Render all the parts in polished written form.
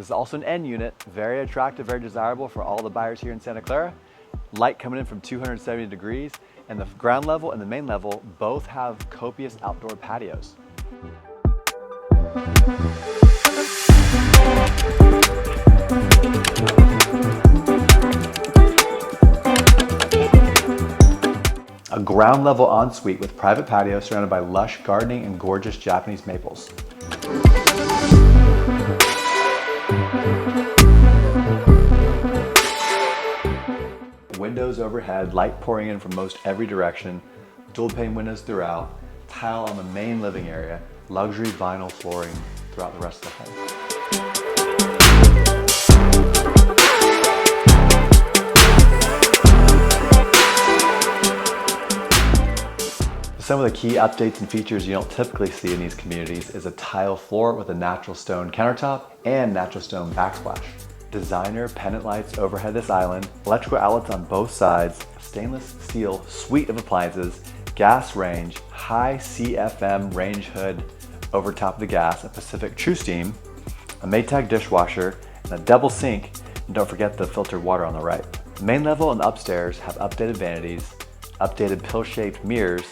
This is also an end unit, very attractive, very desirable for all the buyers here in Santa Clara. Light coming in from 270 degrees, and the ground level and the main level both have copious outdoor patios. A ground level ensuite with private patio surrounded by lush gardening and gorgeous Japanese maples. Windows overhead, light pouring in from most every direction, dual pane windows throughout, tile on the main living area, luxury vinyl flooring throughout the rest of the home. Some of the key updates and features you don't typically see in these communities is a tile floor with a natural stone countertop and natural stone backsplash. Designer pendant lights overhead this island, electrical outlets on both sides, stainless steel suite of appliances, gas range, high CFM range hood over top of the gas, a Pacific True Steam, a Maytag dishwasher, and a double sink, and don't forget the filtered water on the right. The main level and upstairs have updated vanities, updated pill-shaped mirrors,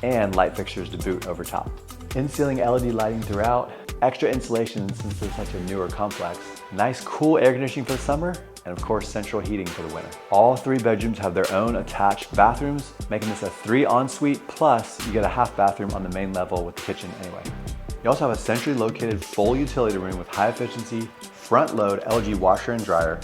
and light fixtures to boot over top. In-ceiling LED lighting throughout, extra insulation since it's such a newer complex, nice cool air conditioning for the summer, and of course central heating for the winter. All 3 bedrooms have their own attached bathrooms, making this a 3 ensuite, plus you get a half bathroom on the main level with the kitchen anyway. You also have a centrally located full utility room with high efficiency, front load LG washer and dryer,